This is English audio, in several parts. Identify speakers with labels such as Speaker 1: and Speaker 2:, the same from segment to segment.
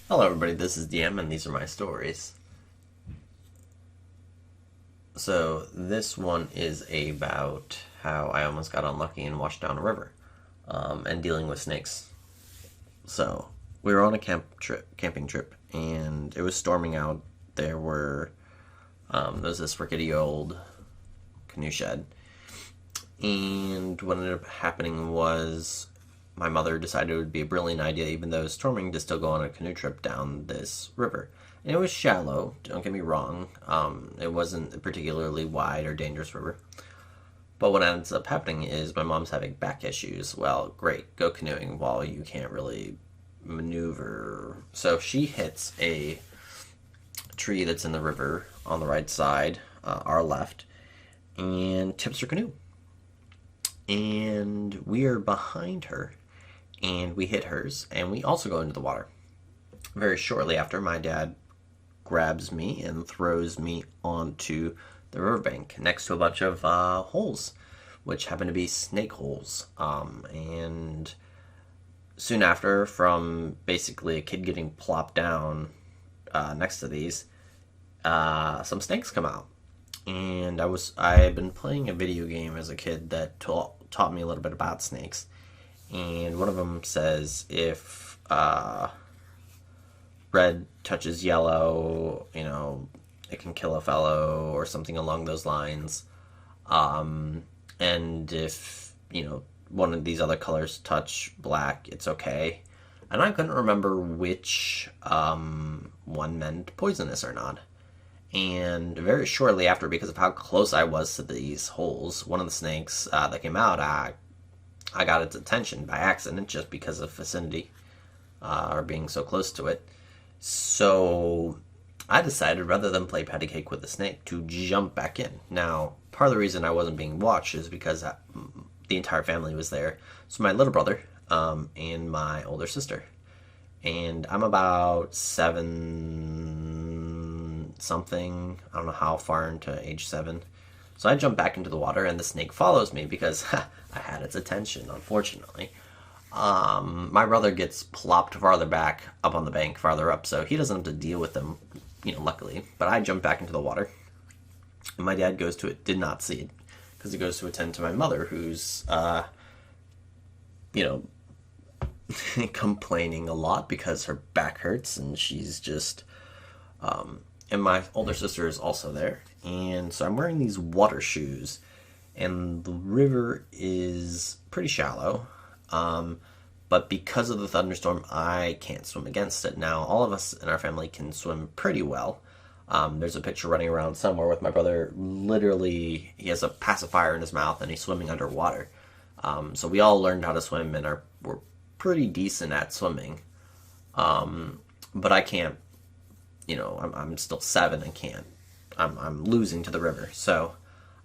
Speaker 1: Hello everybody, this is Diem and these are my stories. So this one is about how I almost got unlucky and washed down a river, and dealing with snakes. So we were on a camping trip, and it was storming out. There was this rickety old canoe shed, and what ended up happening was my mother decided it would be a brilliant idea, even though it was storming, to still go on a canoe trip down this river. And it was shallow, don't get me wrong. It wasn't a particularly wide or dangerous river. But what ends up happening is my mom's having back issues. Well, great, go canoeing while you can't really maneuver. So she hits a tree that's in the river on the right side, our left, and tips her canoe. And we are behind her, and we hit hers, and we also go into the water. Very shortly after, my dad grabs me and throws me onto the riverbank next to a bunch of holes, which happen to be snake holes. And soon after, from basically a kid getting plopped down next to these, some snakes come out. And I had been playing a video game as a kid that taught me a little bit about snakes. And one of them says if red touches yellow, it can kill a fellow or something along those lines. And if, one of these other colors touch black, it's okay. And I couldn't remember which one meant poisonous or not. And very shortly after, because of how close I was to these holes, one of the snakes that came out, I got its attention by accident just because of vicinity or being so close to it. So I decided, rather than play patty cake with the snake, to jump back in. Now, part of the reason I wasn't being watched is because the entire family was there. So my little brother and my older sister. And I'm about 7 something. I don't know how far into age 7. So I jump back into the water, and the snake follows me because I had its attention, unfortunately. My brother gets plopped farther back up on the bank, farther up, so he doesn't have to deal with them, luckily. But I jump back into the water, and my dad goes to it, did not see it, because he goes to attend to my mother, who's, you know, complaining a lot because her back hurts, and she's just, and my older sister is also there. And so I'm wearing these water shoes, and the river is pretty shallow. But because of the thunderstorm, I can't swim against it. Now, all of us in our family can swim pretty well. There's a picture running around somewhere with my brother. Literally, he has a pacifier in his mouth, and he's swimming underwater. So we all learned how to swim, and we're pretty decent at swimming. But I can't. I'm still 7 and can't. I'm losing to the river. So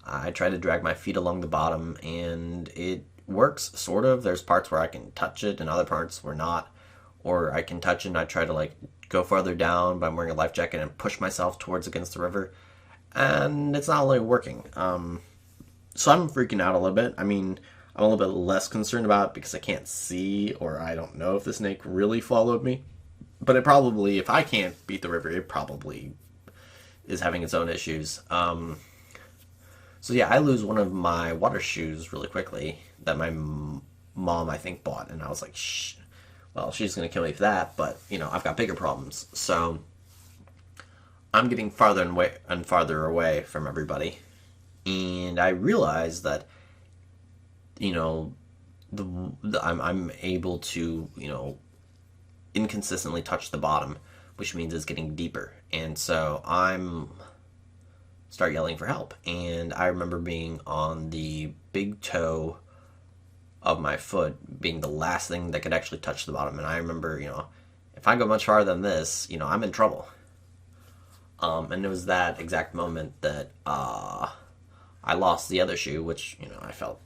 Speaker 1: I try to drag my feet along the bottom, and it works, sort of. There's parts where I can touch it, and other parts where not. Or I can touch it, and I try to, go farther down by wearing a life jacket and push myself towards against the river. And it's not really working. So I'm freaking out a little bit. I mean, I'm a little bit less concerned about it because I can't see, or I don't know if the snake really followed me. But it probably, if I can't beat the river, it probably is having its own issues. So yeah, I lose one of my water shoes really quickly that my mom, I think, bought. And I was like, shh, well, she's going to kill me for that. But, I've got bigger problems. So I'm getting farther and farther away from everybody. And I realize that, I'm able to, inconsistently touch the bottom, which means it's getting deeper. And so I'm start yelling for help. And I remember being on the big toe of my foot being the last thing that could actually touch the bottom. And I remember, if I go much farther than this, I'm in trouble. And it was that exact moment that I lost the other shoe, which, I felt,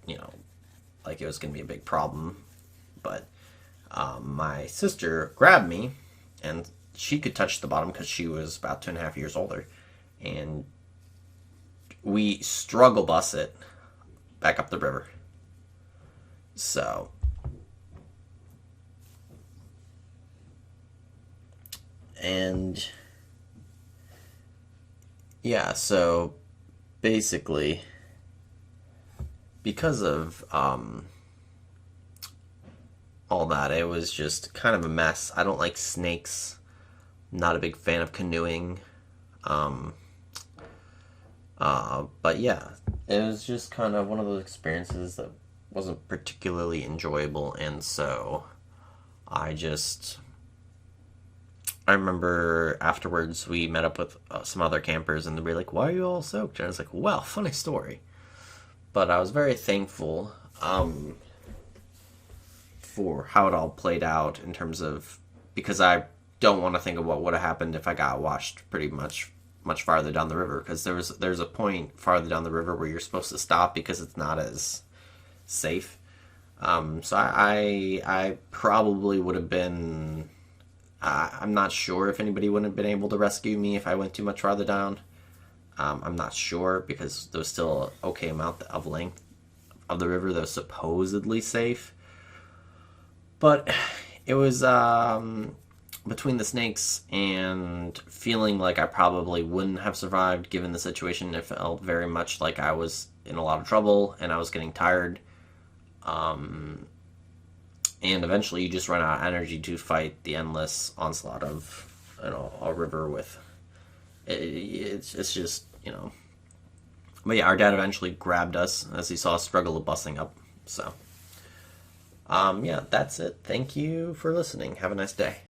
Speaker 1: like it was going to be a big problem. But my sister grabbed me, and she could touch the bottom because she was about 2.5 years older. And we struggle bus it back up the river. So And yeah, so basically, because of all that, it was just kind of a mess. I don't like snakes. Not a big fan of canoeing. Um, but yeah, it was just kind of one of those experiences that wasn't particularly enjoyable, and so I just I remember afterwards we met up with some other campers, and they were like, "Why are you all soaked?" And I was like, "Well, funny story." But I was very thankful for how it all played out in terms of, because I don't want to think of what would have happened if I got washed pretty much farther down the river, because there's a point farther down the river where you're supposed to stop because it's not as safe. So I probably would have been. I'm not sure if anybody would have been able to rescue me if I went too much farther down. I'm not sure because there was still an okay amount of length of the river that was supposedly safe. But it was between the snakes and feeling like I probably wouldn't have survived given the situation. It felt very much like I was in a lot of trouble and I was getting tired. And eventually you just run out of energy to fight the endless onslaught of, a river with it's just, but yeah, our dad eventually grabbed us as he saw us struggle with busing up. So yeah, that's it. Thank you for listening. Have a nice day.